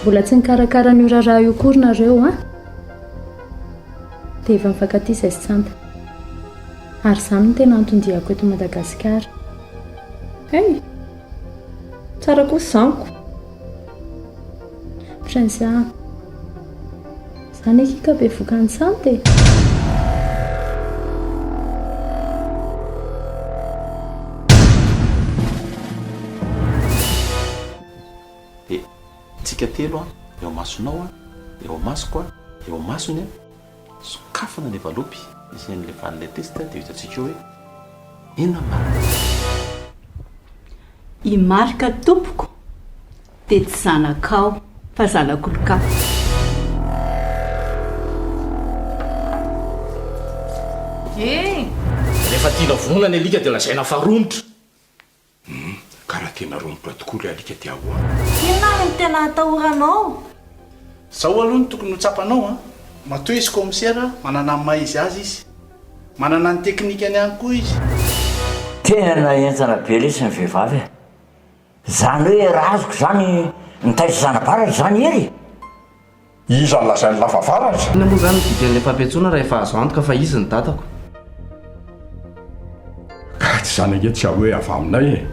Mbola tsy nikarakara ny raharaha io kory nareo a dia efa mifankatia izay sy tsanta ary izany no tena antondiako eto Madagasikara. Hey, tsara kosa zaniko. Prince izany ekika be vokany sante. Tsika telo eo masonao eo masoko eo masony sokafana ny valopy isy n'le van'le testa dia hitatsika hoe inona marina. I marika tompoko dia tsy zanakao fa zanak'olon-kafa. Rehefa tiana vonona ny alika dia lazaina faharomotra. Karaha tena romotra tokoa le alika ty ahoa. Inona ny tena atahoranao? Zao aloha ny tokony ho tsapanao matoy izy commissaire manana ny maha izy azy izy, manana ny teknikany ihany koa izy. Tena entsana be lesy ny vehivavy. Zany hoe razoko zany nitaitra zanabaratra zany ery. Iza lazainy lafavaratra. Ina moa zany didian'ilay fampiantsoana raha efa azo antoka fa izy ny datako. Ka tsy zany ange tsy hoe avy aminay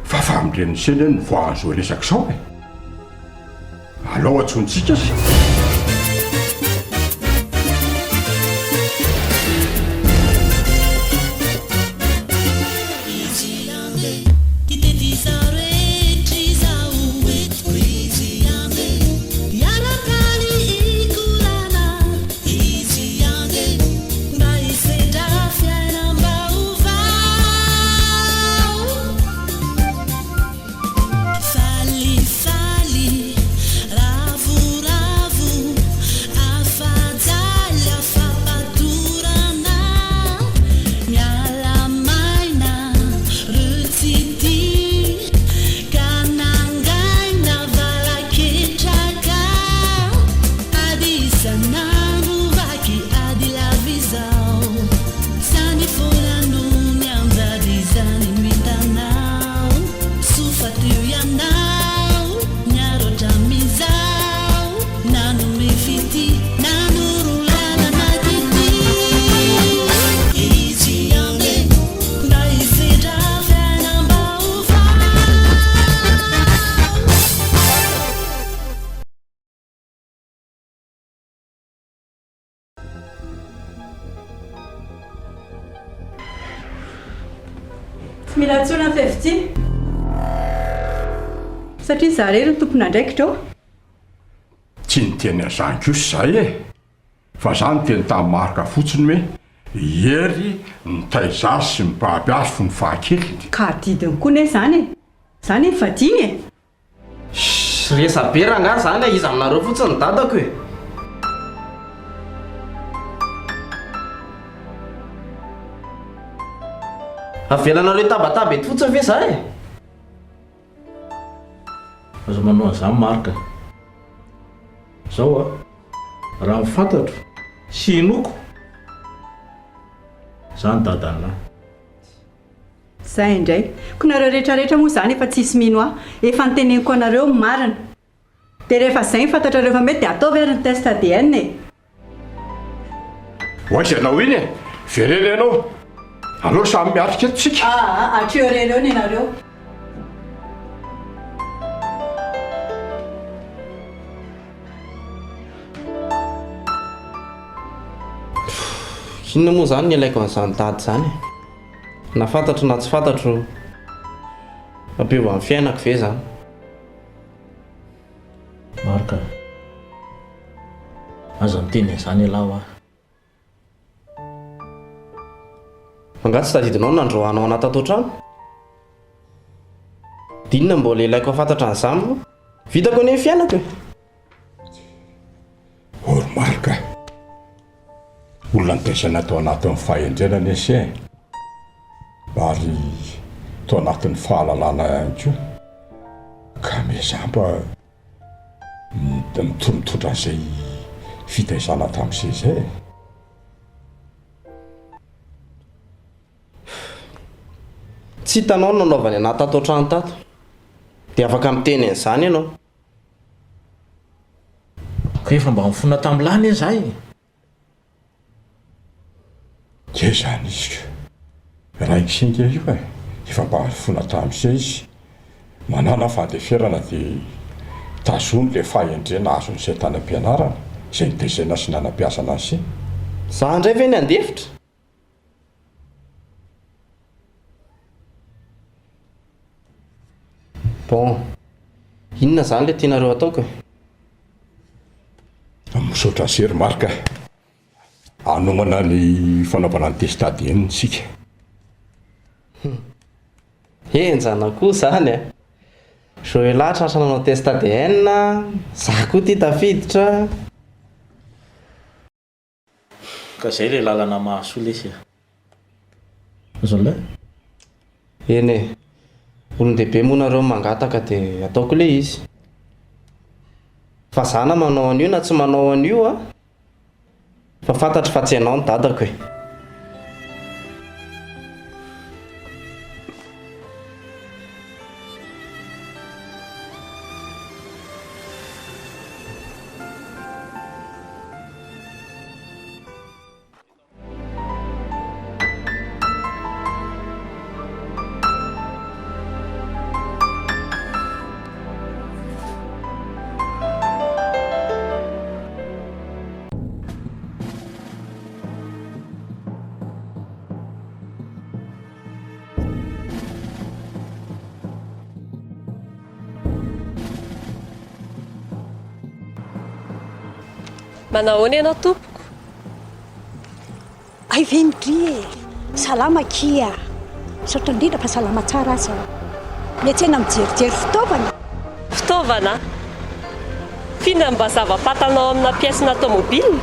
fa avy amin'ireny sena ny voahazo resaka sao alao atsontsika sy. Mila tsona fefity satria zareo ny tompona ndraikitra ao. Tsy niteny azany kosa zay fa zany teny tamin'ny marika fotsiny hoe hery nitaiza sy mibaby azy fo ny fahakeliny. Ka didiny koa ne zany zany fadiny Resa be rangahy zany izy aminareo fotsiny ny datako e. Avelanareo tabataba eto fotsiny ve za e? Aza manao an'izany marika. Zao raha mifantatro sy inoko zany dadanahy. Zay indray ko nareo rehetrarehetra moa zany efa tsisy mino aho, efa niteneniko anareo marina. Dia rehefa zay mifantatra rehefa mety dia atao very ny test ADN e. Oaiza anao iny e, verena ianao. Alao samy miatrika tsika. Atreo reny ny nareo. Inona moa zany ny ilaiko an'izany tady zany? Na fantatro na tsy fantatro ampio amin'ny fiainako ve zany? Marika, aza miteny an'izany ialahy aho. Angatsy tadidinao nandroanao anaty ato trano? Dinona mbola ilaiko afantatra an'izany moa? Vitako anie ny fiainako e. Or Marika, olona nitaisana tao anatin'ny fahendrenana esy ary tao anatin'ny fahalalana ihany koa. Ka mezamba mitondratontra an'izay fitaisana tamin'izay zay. Tsy hitanao nanaovany anaty ato trano tato. dia afaka miteny an'izany ianao. Ka efa mba mifona tamin'lany izahay. ke zany izy raiki singa io e efa mba fona tamin'izay izy manana fandeferana dia tazony le fahendrena azon'izay tany am-pianarana izay nitezena sy nanampiasana azy za indray ve ny andefitra. Bon, inona zany le tianareo ataoko e? misaotra sery marika anomana ny fanaovana ny testadienina sika. Enjana koa zany e. Zao elatra asa nanao test ADN, za koa tia tafiditra. Ka zay le lalana mahasoa lesy. Zolay? Eny e. Olon-dehibe moa nareo mangataka dia ataoko le izy. Fa za na manao an'io na tsy manao an'io a. Fa fantatry fa tsy ianao ny dadako e. Manahoana ianao tompoko? Ay vendry salama kia saotra indrindra fa salama tsara aza mety ena mijerijery fitaovana. Fitaovana? Fiona mba zava-patanao amina pièce-na tomobile?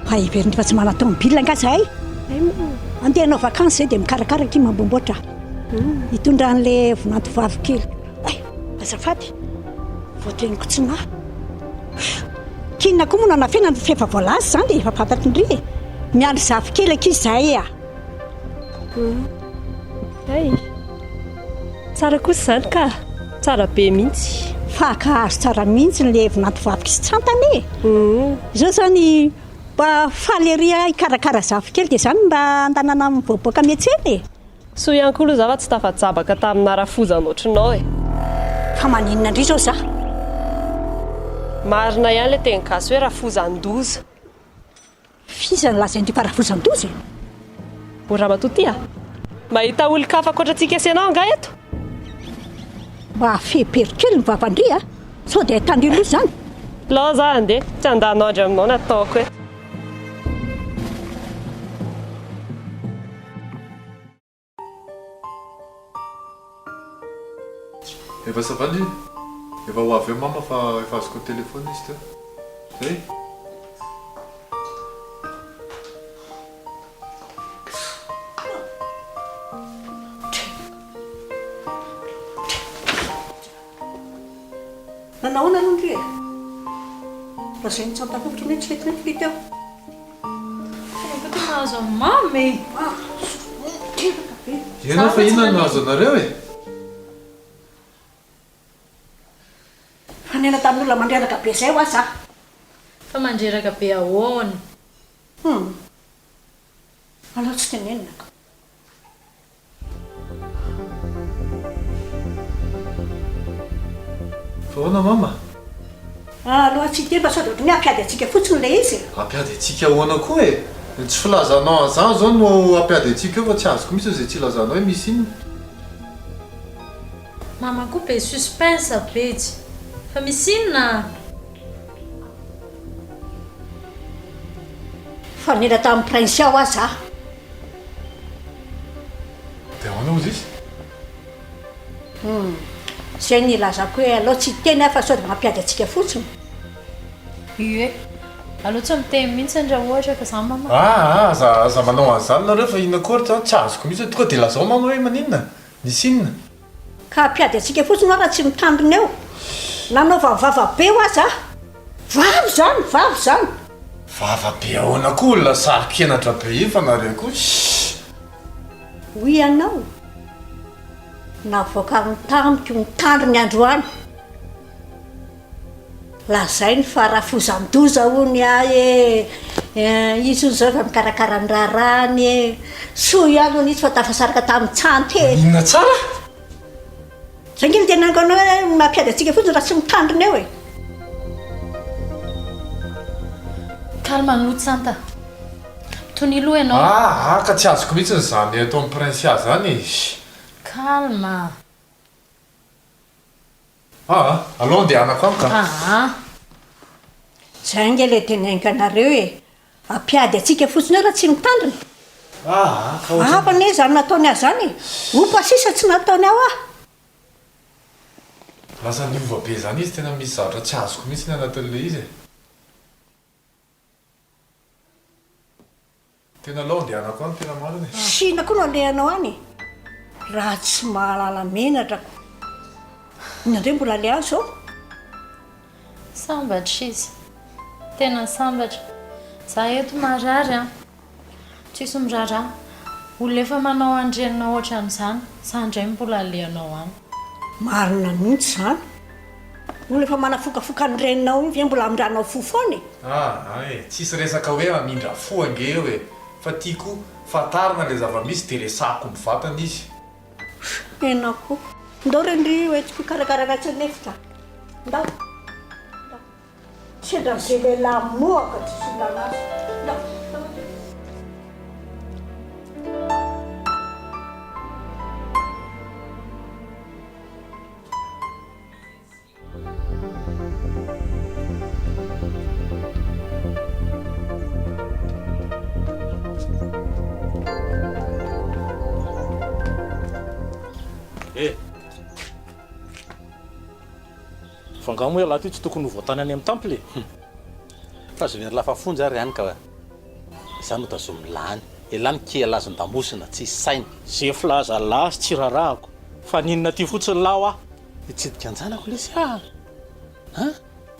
Ay vendry fa tsy mana tomobile anga zahay. Andeha hanao vakansy zay dia mikarakara ky mambomboatra hitondra an'le vonanto vavy kely. Ay azafady voatreniko tsy na kinona koa moa nanafena ny fefa voalazy zany dia efa fantatry indri miandry zavy kely aky izahay a. Ay tsara kosa zany ka tsara be mihitsy. Fakahazo tsara mihitsy le vonanto vavy sy tsantany e. Izao zany mba faleria hikarakara zavy kely dia zany mba andanana mivoaboaka miantsena e. So ihany koa aloha za fa tsy tafajabaka tamina rafozana ohatrinao e. Fa maninona indri zao za? Marina ihany le teny gasy hoe rafozan-doza. Fiza ny laza indri fa rafozan-doza e? Ora matotia mahita olo-kafa ankoatrantsika asianao anga eto? Mba fepery kely ny vavandry a sao dia tandrilo loha zany. Lao za andeha tsy andanao andry aminao nataoko e. Efa savandry efa ho avy eo mama fa efa azoko telefona izy teo zay. Nanahoana aloha ndry e? Raha izay ny tsantakovitra ny tsy letinety teo. Ko ty nahazo mamy. Ianao fa inona no nahazo anareo e? Fanena tamin'olona mandreraka be zay ho aza. Fa mandreraka be ahoana? Alao tsy tenenina. Fa ahoana mama? Aloha tsy teny fa sao dia ohatry ny hampiady antsika fotsiny le izy. Hampiady antsika ahoana koa e? Tsy filazanao an'izany zao no hampiady antsika eo fa tsy azoko mihitsy izay tsy ilazanao hoe misy inona. Mama koa be suspense betsy. Fa misy inona? Fanena tamin'ny prince ao aza. Dia ahoana ozy izy? Zay ny ilazako hoe alao tsy teny fa sao dia mampiady antsika fotsiny. Ie. Alao tsy miteny mihitsy raha ohatra ka za mama. Za manao an'izany nareo fa inona koa ohatra tsy azoko mihitsy tonga dia lazao mama hoe maninona? Nisy inona? Ka hampiady antsika fotsiny raha tsy mitandrina eo. Nanaova vava be ho aza. Vavy zany, vavy zany. Vava be ahoana koa olona sary-kenatra be io fa nareo koa. Hoy ianao. navoaka amin'ny tamiko ny tandrony androany lazainy fa raha fozamdoza hony ahy izy ony zao efa mikarakara ny raharany soa ihany ony izy fa tafasaraka tamin'ny tsanty inona tsara zay nge mitenanako anao hoe mampiady atsika fotsiny raha tsy mitandrony eo e calme no tsanta tony loha ianao ka tsy azoko mihitsy zany atao amin'ny prinsia zany calme aloha andehanako amika zay nge le tenainko anareo e ampiady atsika fotsiny eo raha tsy mitandrony avane zany nataony ahy zany opa sisa tsy nataony aho lasa niova be zany izy tena misy zavatra tsy azoko mihitsy ny anatin'le izy tena aloha andehanako any tena mariny sina koa no alehanao any raha tsy mahalala menatrako inandre mbola le azy zao sambatra izy tena sambatra za eto marary tsisy mirara olona efa manao andrenina ohatra amin'izany sandray mbola alehanao any marina mihitsy zany olona efa manafokafoka ny reninao iny ve mbola amindranao fo foany tsisy resaka hoe amindra fo ange eo e fa tiako fatarina le zava-misy de resako ny vatana izy enako ndao rendry hoetiko karakarana tsy nefitra ndao sendra zay lehilahy mohaka tsisy olanazy ndao fangamo hoe laha ty tsy tokony voatany any amin'ny temple fa zoveny lafafonjy ary hany ka zany otazo milany elany kely azony damosina tsy sainy ze filaza lazy tsy rarahako fa ninona ty fotsiny lao ah itsidika anjanako lesy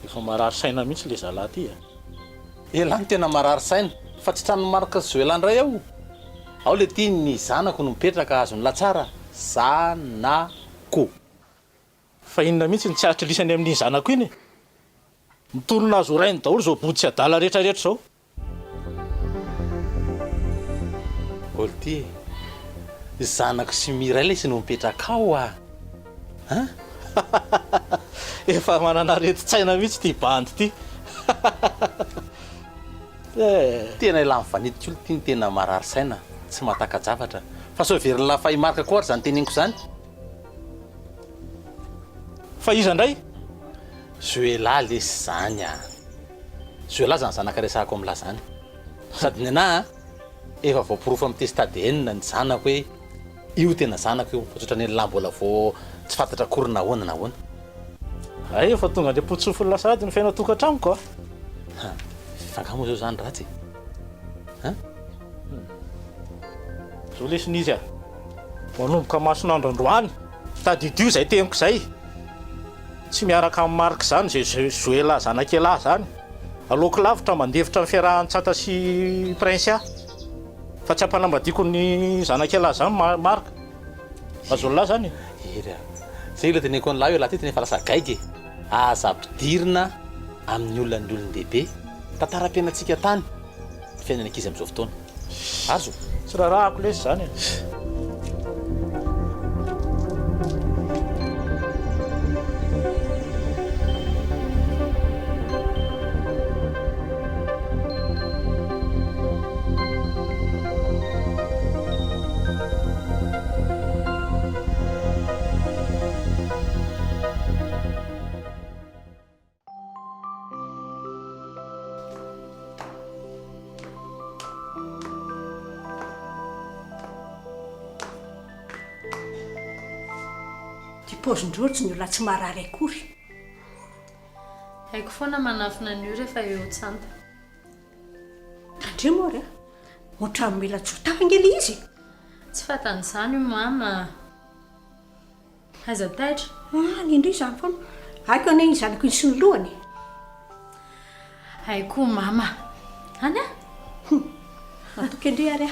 efa marary saina mihitsy le zalahy ty elany tena marary saina fa tsy trano marika zoelany ray ao ao le ty ny zanako no mipetraka azony latsara zanako fa inona mihitsy ny tsy aritry lisany amin'iny zanako iny mitolona azo rainy daholo zao body tsy adala rehetrarehetra zao olo ty zanako sy miray lesy no mipetraka ao efa manana reti-tsaina mihitsy ty bandy ty tena ilany vanidiko olo ty ny tena marary saina tsy mahatakajavatra fa so very lafa imarika koa ary zany teneniko zany fa iza ndray zoela lesy zany zoela zany zanaka resako amla zany sady ny ana efa voapirofo amin'ny testadn ny zanako hoe io tena zanako io fatsotra ny lahy mbola vo tsy fantatra korona ahoana na ahoana ay efa tonga nde potsofony lasady ny fiaina tokantramoko fangamo zao zany ratsy zo lesiny izy manomboka masonandro androany tadidio zay temiko zay tsy miaraka amin'ny marika zany zay zoela zanakelahy zany aloako lavitra mandevitra ny fiarahan-tsata sy prinsia fa tsy ampanambadiko ny zanakelahy zany marika azolahy zany zay la teneko any lahy eo laha ty tena efa lasa gaiky aza ampidirina amin'ny olona ny olon-dehibe tantara-piainatsika tany fiainana ankizy am'izao fotoana azo tsy rarahako lesy zany pozindrotsy ny olona tsy marary akory haiko foana manafina ny io rehefa eo tsanta andre mory ohatra mila jotafangely izy tsy fatan'izany io mama aiza taitra nindry zany foana haiko ane iny zanako iny sy ny lohany haiko mama any atoky indri ary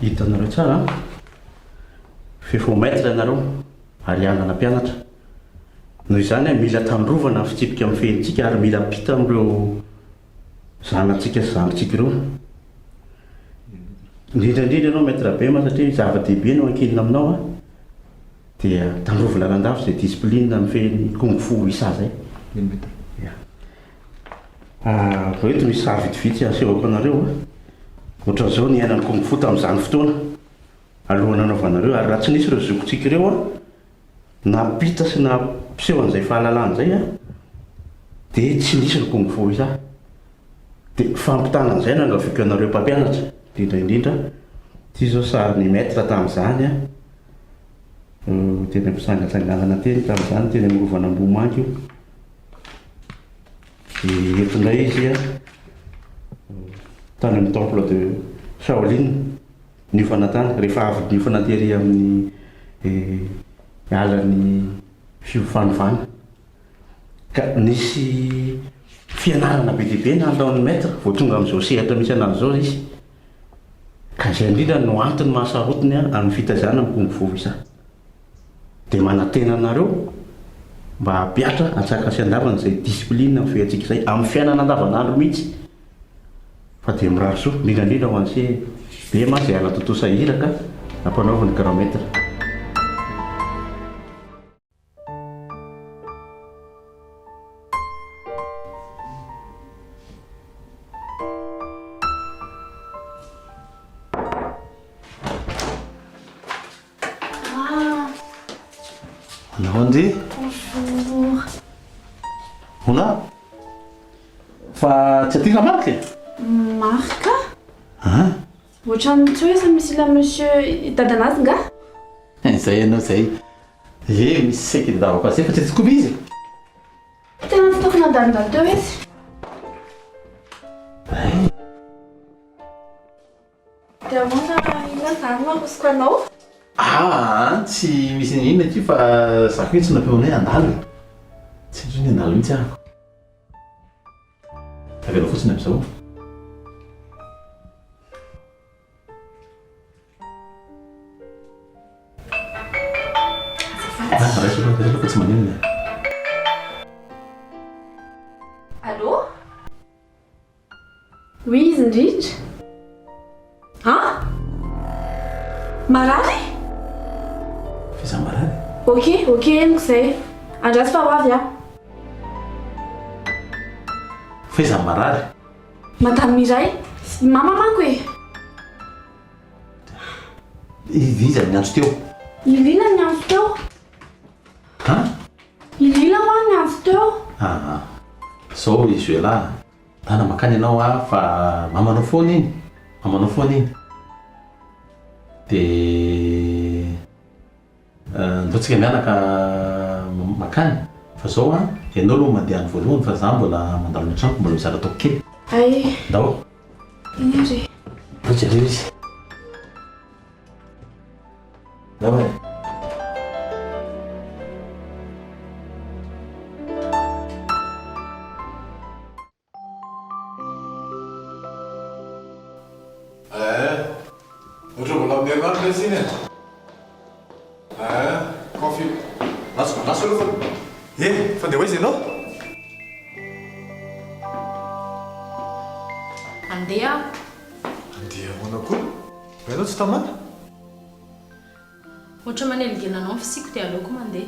hitanareo tsara fefao maître ianareo ary anana mpianatra noho izany mila tandrovana fitsipika amin'ny fehintsika ary mila mpita amin'ireo zanatsika sy zandritsika ireo indrindrandrindra ianao maître be ma satria zava-dehibe no ankinina aminao a dia tandrovana landafo izay discipline amin'ny fehiny kung-fu Wisa zay reto misy sary vitivitsy asehoko anareo a ohatran'izao ny ainany kung-fu tamin'izany fotoana alohana anaovanareo ary raha tsy nisy ireo zokontsika ireo a napita sy nampiseho an'izay fahalalana zay a dia tsy nisy ny kung-fu Wisa dia fampitana an'izay no angaviako anareo mpampianatra indrindraindrindra ty zao sary ny maître tamin'izany a teny ampisangatsangana teny tamin'izany teny amin'ny rovana Ambohimanky io entindray izy a tany amin'ny temple de Shaolin niofana tany rehefa avy niofana tery amin'ny alan'ny fihofanovana ka nisy fianarana be dehibe na ataon'ny maître vao tonga amin'izao sehatra misy anazy zao izy ka izay indrindra no antony mahasarotiny amin'ny fitazana amin'ny kung-fu Wisa dia manantena anareo mba hampiatra atsaka sy andavana izay discipline amin'ny fehantsika izay amin'ny fiainana andavanandro mihitsy fa dia mirary soa indrindrandrindra ho an'se be ma izay ala totoa sahiraka ampanaovany grand maître. Nahoan'ry? Bonjour. Hola? Fa tsy aty marque? Marque? Ah? Ohatran'ny tsy hoe sa misy la monsieur dadanazy nga? Zay ianao zay. Misy saiky dadavako azy fa tsy aty koa izy. Tena tsy tokony andalindalo teo izy. Dia ahoana inona zany mahosiko anao? Tsy misy inona ty fa zako hoe tsy nampiaonay andalo. Tsy indro ny andalo mihitsy ahako. Avela fotsiny amin'izao. Raisiko tsy maninona. Allô? Oui, izy indrindra. Marary? Fiza marary? Ok, henoko izay. Andraso fa ho avy aho. Fiza marary? Madame Iray? Mama manko e. Iza ny andro teo? Ilina ny andro teo. Ilina ho ny andro teo. Zao izy hoe lahy. Tana makany ianao fa mamanao foana iny. Mamanao foana iny. Dia ndotsika mianaka makany fa zao ianao aloha mandeha any voalohany fa za mbola mandalo ny tranoko mbola mizara ataoko kely. Ay. Ndao. Iny ary. Votsy areo izy. Ndao e. Ohatry mbola amin'ny herinandro ilay ziny kafe laso aloha fa ndeha hoaiza ianao? Andeha ahoana koa? Ianao tsy tamana? ohatra manelingelanao ny fisiko dia aleoko mandeha.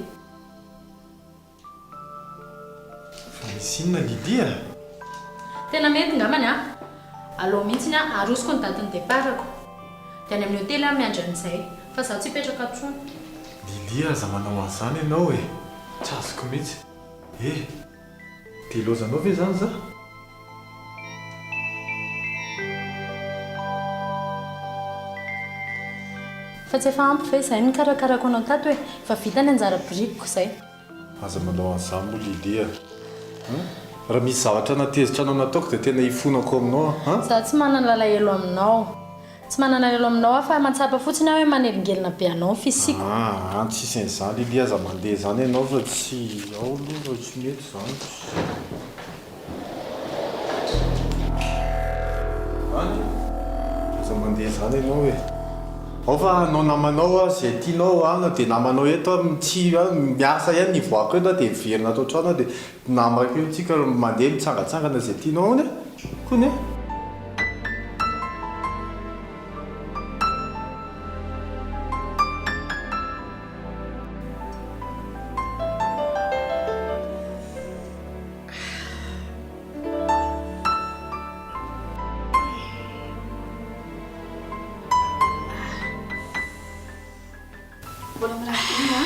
Fa misy inona Lydia? Tena mety ngamany aleo mihitsiny arosiko ny datiny deparako. Dia any amin'ny hôtely miandry an'izay fa zaho tsy hipetraka atsony. Lydia aza manao an'izany ianao e. Tsy azoko mihitsy. Dia lozanao ve zany za? Fa tsy efa ampy ve izay ny karakarako anao tato hoe fa vita ny anjara birikiko izay. Aza manao an'izany moa Lydia. Raha misy zavatra natezitra anao nataoko dia tena hifonako aminao. Zaho tsy manana lalahelo aminao. Tsy manana lalahelo aminao fa mahatsapa fotsiny aho hoe manelingelina be anao ny fisiko. Tsy isan'izany Lydia aza mandeha izany ianao fa tsy ao aloha tsy mety izany. Aza mandeha izany ianao hoe. ao fa anao namanao zay tianao ana dia namanao eto tsy miasa ihany nivoako eto dia miverina atao trano dia namako eo tsika mandeha mitsangatsangana zay tianao any kony e. Mbola miraha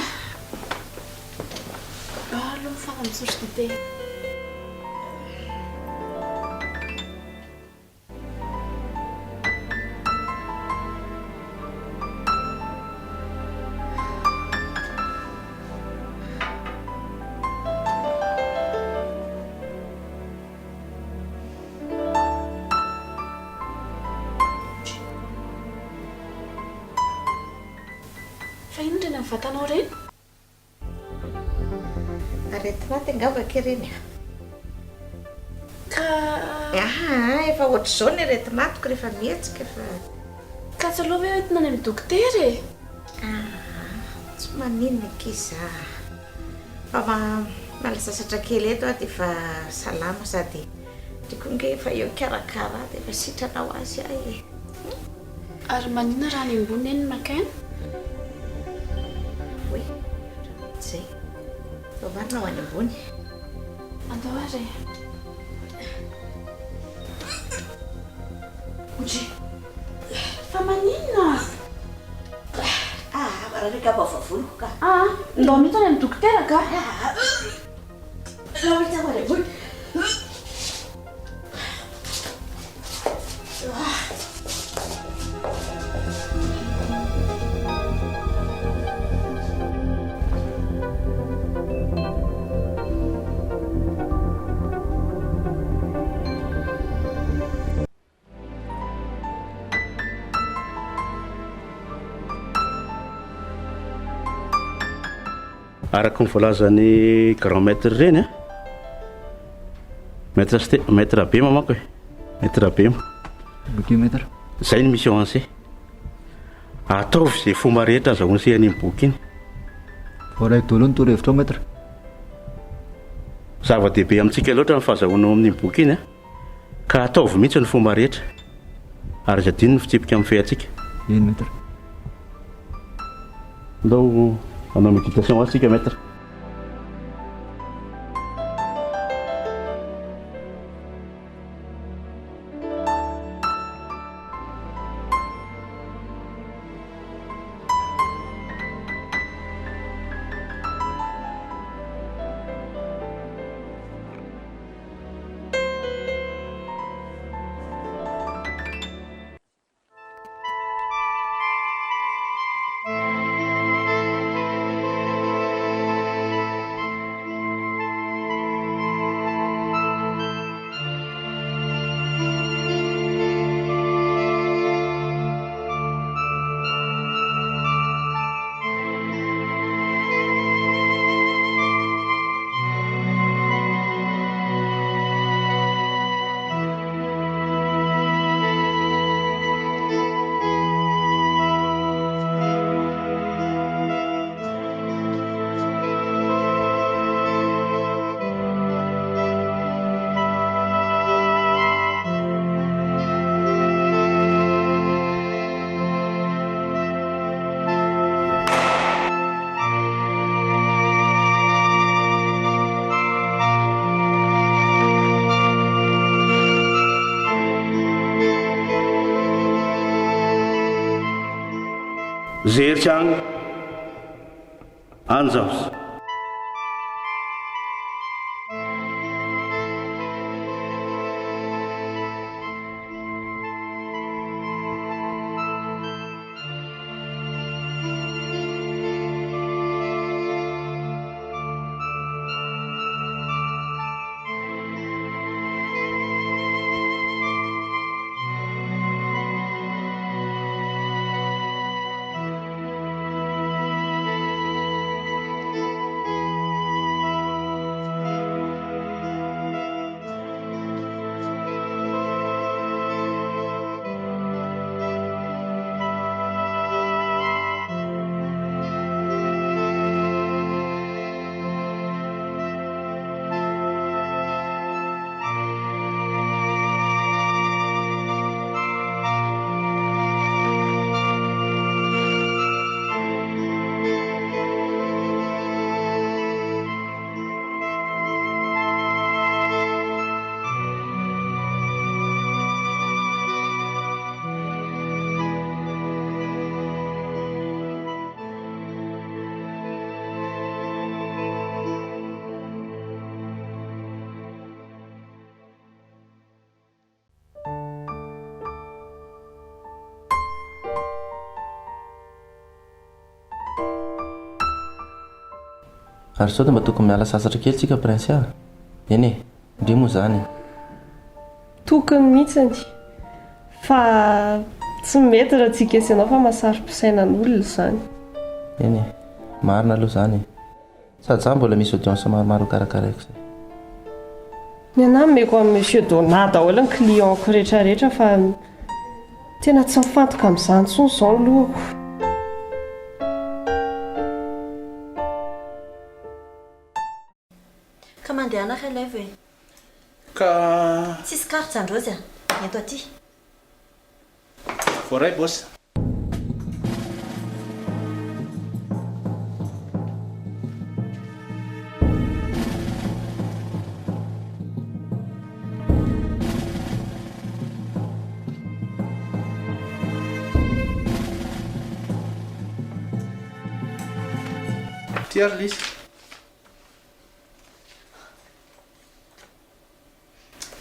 aloha mifana misotro dite. Fa ino ndreny amin'ny vatanao reny? Aretina tengavaka ireny. Ka Efa ohatr'izao ny aretinatoko rehefa mihetsika fa ka tsy alova hoe entina any amin'ny dokotera e. Tsy maninona ankizy fa malasasatra kely eto dia efa salama sady tiako nge efa eo karakara dia efa sitranao azy ahy. Ary maninona raha any ambony eny makaina? Zay fa varinao any ambony andao ary oje fa maninona? Mararika bavavoloko ka ndao mihitsy any amin'ny dokotera ka lahita ho any ambony. Araka ny voalazany grand maître reny a maître Abema manko e, maître Abema. Ok maître. Zay ny misy avancé. Ataovy zay fomba rehetra azahoany sehany iny boky iny. Raiky daholo ny torohevitra ao maître. Zava-dehibe amintsika loatra ny fahazahoana amin'iny boky iny a, ka ataovy mihitsy ny fomba rehetra ary zadiny ny fitsipika amin'ny feantsika. Eny maître. Ndao manao méditation antsika maître. Zeritsang Anzaus. Ary sao dia mba tokony miala sasatra kely tsika prince a? Eny e, indre moa zany. Tokony mihitsiny fa tsy mety raha tsika ianao fa mahasarym-pisainan'olona izany. Eny e, marina aloha izany. Sady za mbola misy audience maromaro karakaraiko izay. Ny anahy meko amin'ny monsieur Donat daholo ny clientko rehetrarehetra fa tena tsy mifantoka amin'izany intsony izao ny lohako. Ka mandehana relève e. Ka Tsisy carte androzy a. Eto aty. voaray boss. Tiary lisy.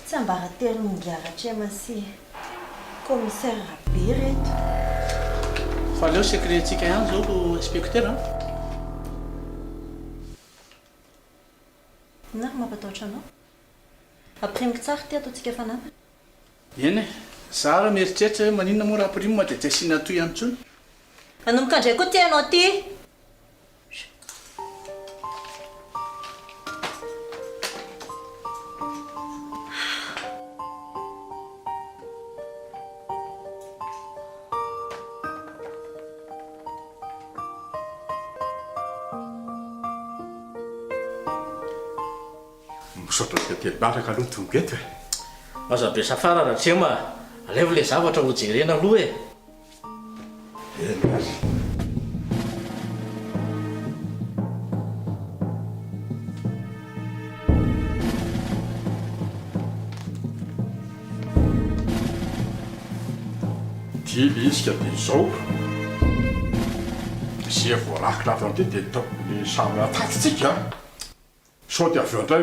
Tsy ambaratelo mingaratra amasy commissaire be reto. Fa leo secretsika ihany zao lo inspecteur a. Na mampatahotra anao. Aprimo tsara ty ataontsika fanana. Eny e, za raha mieritreritra hoe maninona moa raha aprimo dia tsy asiana toy ihany intsony. Anomboka indray koa ty anao ty. Misaotra tetelibaraka aloha tonga eto e. Aza be safara raha trema aleva le zavatra ho jerena aloha e. Eny azy. Dia le isika dia izao zay voarahiko lavy amin'ity dia taony samy atatsitsika. Sao dia avy eo indray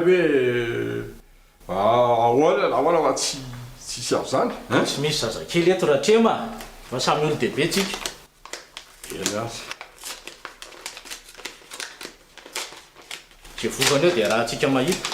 hoe ahoana fa tsisy avy izany. Tsy misy zazakely eto raha trema fa samy olo dehibe tsika. Eny azy. Zay vokany eo dia raha tsika mahita.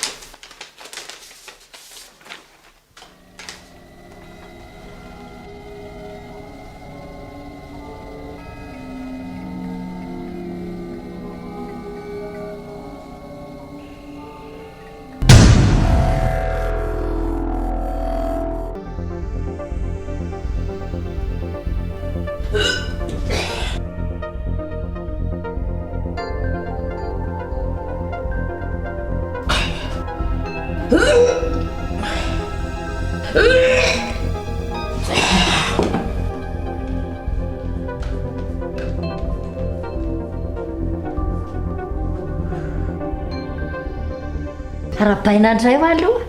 Arabaina indray ho aloha.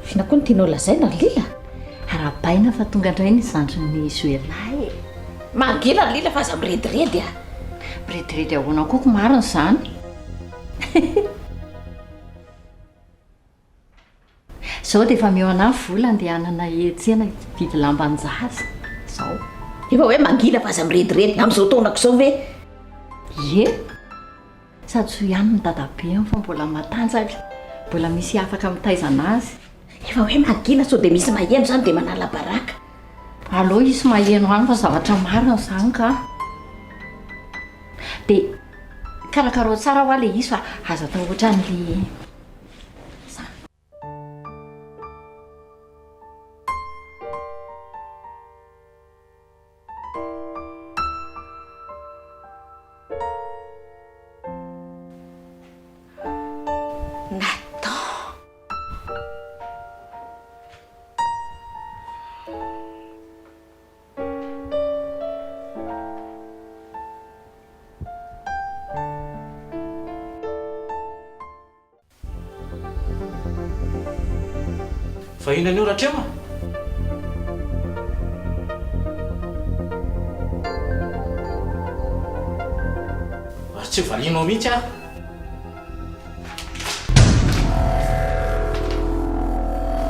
Fina koa ny tianao lazaina lila. Arabaina fa tonga indray ny zandrin'ny Joelay. Mangila ny lila fa aza mirediredy a. Mirediredy ahoana koa marina izany. Zao dia efa meo anahy vola andehanana etsena vidy lambanjaza. Zao. Efa hoe mangila fa aza mirediredy amin'izao taonako izao ve? Ie. Sady so ihany ny dadabe fa mbola matanjaka, mbola misy afaka mitaizana azy. Efa hoe mangina sao dia misy maheno izany dia manala baraka. Allo isy maheno any fa zavatra marina izany ka. Dia karakarao tsara ho ilay izy fa azo atao ohatran'ilay Fa inona io raha trema? Ary tsy valinao mihitsy aho.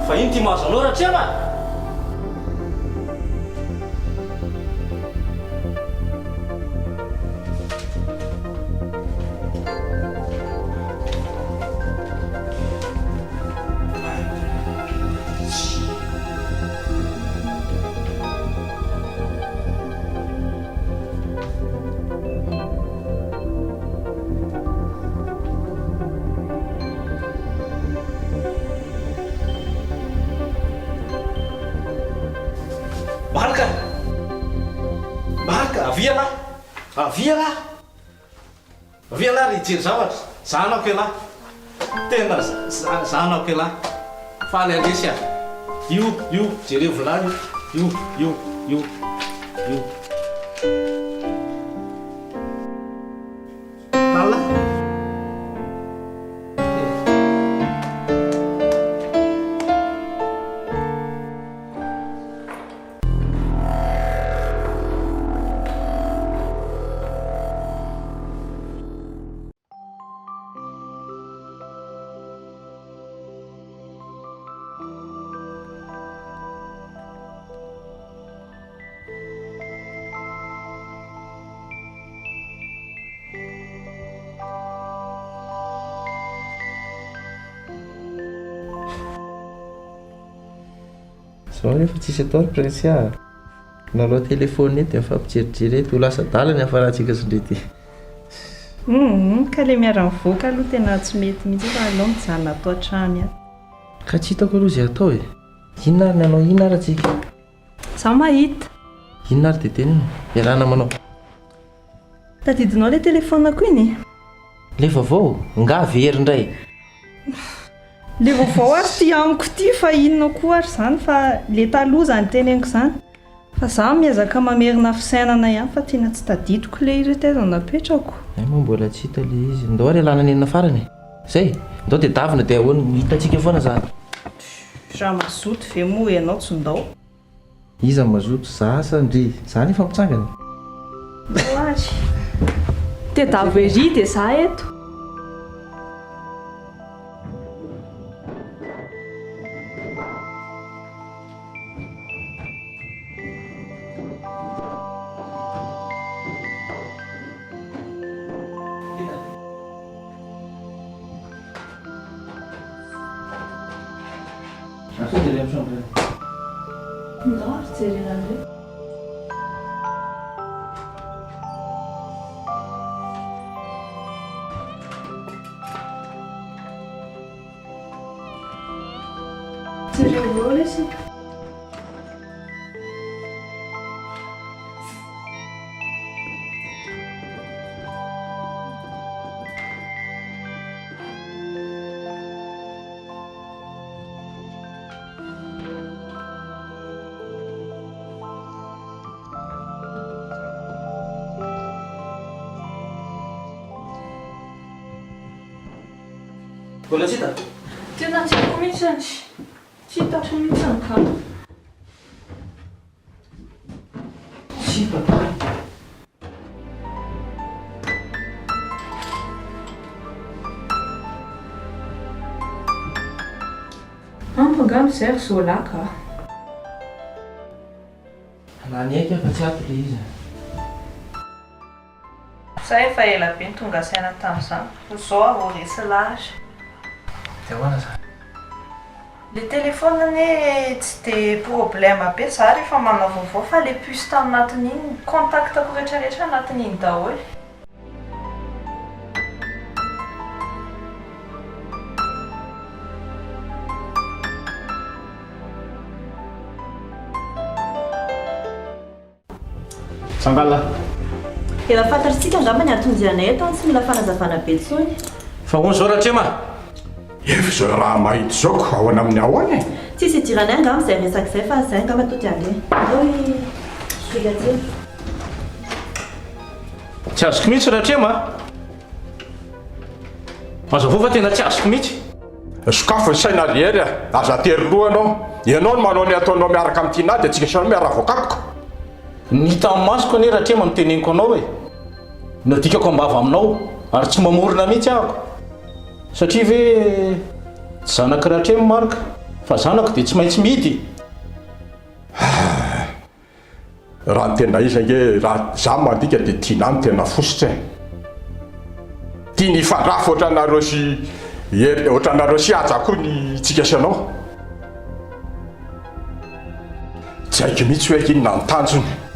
Fa ino ty mahazo anao raha trema? avia lahy avia lahy avia lahy ry hijery zavatra zanako lahy tena zanako lahy faly alesy io jereo vilany io alla zao nefa tsisy atao ry prince a nalao telefony ety mifampijerijery ety ho lasa dalany afarahantsika sondrety ka le miara-mivoaka aloha tena tsy mety mihitsy fa alao mijanona atao an-trany a ka tsy hitako aloha zay atao e inona ary ny anao inona ary atsika zaho mahita inona ary teteny ino ialana manao tadidinao le telefonako iny le vaovao nga very indray le vaovao ary ty amiko ty fa inona koa ary zany fa le taloha zany teneniko zany fa zaho miezaka mamerina fisainana ihany fa tena tsy tadidiko le izy taiza napetrako moa mbola tsy hita le izy ndao ary alana nenina farany zay ndao dia davina dia ahoana hitantsika foana zany raha mazoto ve moa ianao tsy ndao iza mazoto za sandry zany efa mitsangana ary te davo ery dia za eto mbola tsy hita tena tsy haiko mihitsy any tsy hitako mihitsy any ka tsy hitako ampangano zay ry zola ka nany aika fa tsy ato le izy za efa ela be ny tonga saina tamin'izany ho zao aho resy lahatra dia ahoana zany le telefona ane tsy dia problème be za rehefa manao vaovao fa le puce taminatin'iny contactako rehetrarehetra anatin'iny daholo sangala efa fantatritsika angamba ny atonjianay eto tsy mila fanazavana be tsony fa hono zao rahatrema efa zao raha mahita zao ko ahoana amin'ny ahoany tsisy idirany angamba zay resaka izay fa zay angamba to diale eo brigadier tsy azoko mihitsy rahatrema azavo fa tena tsy azoko mihitsy sokafo ny saina rehery aza teryloha ianao no manao ny ataonao miaraka amin'ity na dia atsika sanao miara-voakapoko ny tamin'ny masoko ane rahatrema miteneniko anao hoe nadikako ambava aminao ary tsy mamorona mihitsy ahako satria ve tsy zanaka rahatrema marika fa zanako dia tsy maintsy mihidy raha ny tena izy nge raha za mandika dia tiana ny tena fositra tia ny fandrafo ohatranareo sy aja koa ny tsika sanao tsy haiko mihitsy hoe inona ny tanjony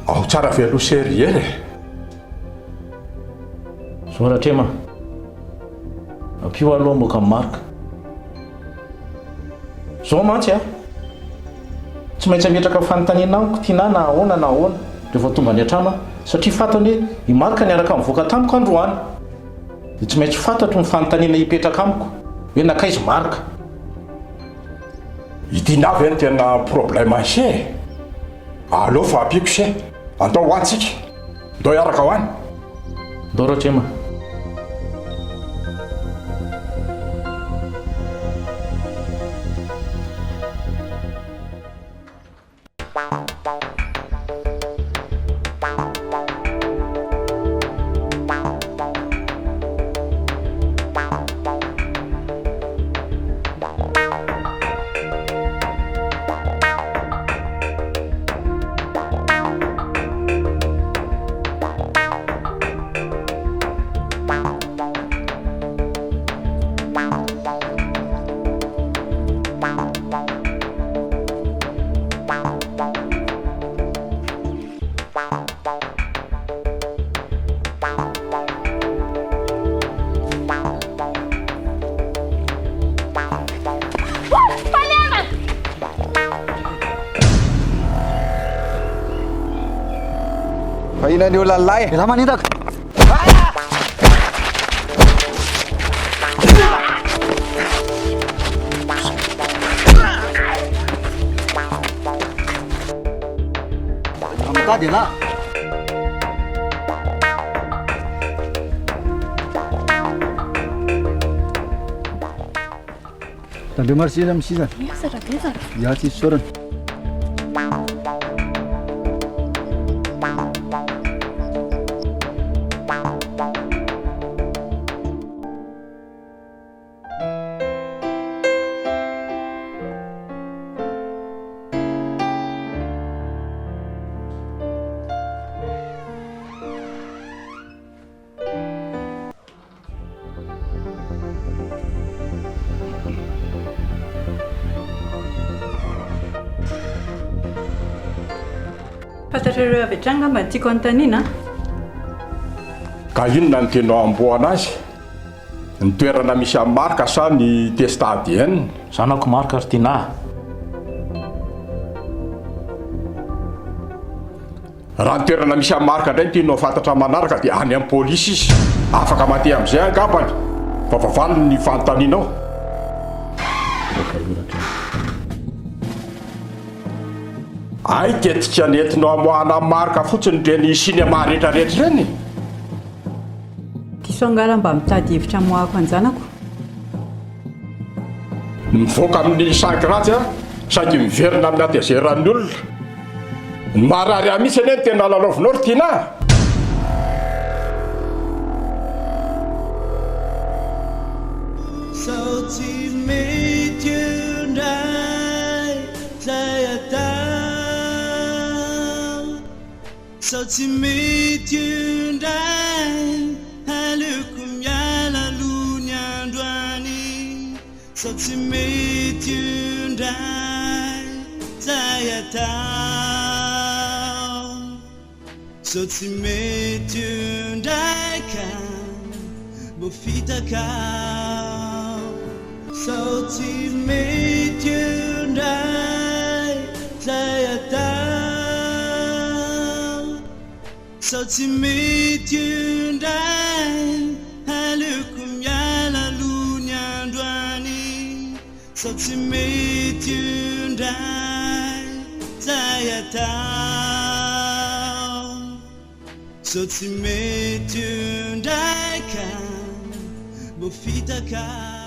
ao tsara ve aloha seriery zao rahatrema ampio aloha moka amin'ny marika zao mantsy a tsy maintsy ametraka fanontaniana amiko tiana na ahoana rehefa tonga ny an-trano satria fantany hoe imarika niaraka mivoaka tamiko androany dia tsy maintsy fantatro ny fanontaniana hipetraka amiko hoe nakaizy marika. Itinavy ny tena problème se aleo fa ampiko se andao hoantsika ndao iaraka ho any ndao ratrema. Inany olona lay raha manindaka amitady ana tandreo marsia misy zany ia tsisy sorana fantatrareo avy hatrany ngamba tiako anontaniana ka inona ny tianao amboana azy ny toerana misy amin'ny marika sa ny test ADN zanako marika ry tina raha ny toerana misy amin'ny marika indray ny tianao fantatra manaraka dia any amin'ny pôlisy izy afaka mandeha amin'izay angambany fa vavalo ny fanontanianao. Ay tetika nentinao amoahana marika fotsiny reny sinema rehetrarehetra reny tisongara mba mitady hevitra moahako anjanako mivoaka amin'ny 5 ratsy a saingy miverina amin'ny atezeran'ny olona ny marary amisy eny tena lalaovinao ry tina Sao tsy mety indray aleoko miala aloha ny androany sao tsy mety indray zay atao sao tsy mety indray ka mbo fitakao sao tsy mety indray zay atao sao tsy mety indray aleoko miala aloha ny androany sao tsy mety indray zay atao sao tsy mety indray ka mbo fitakao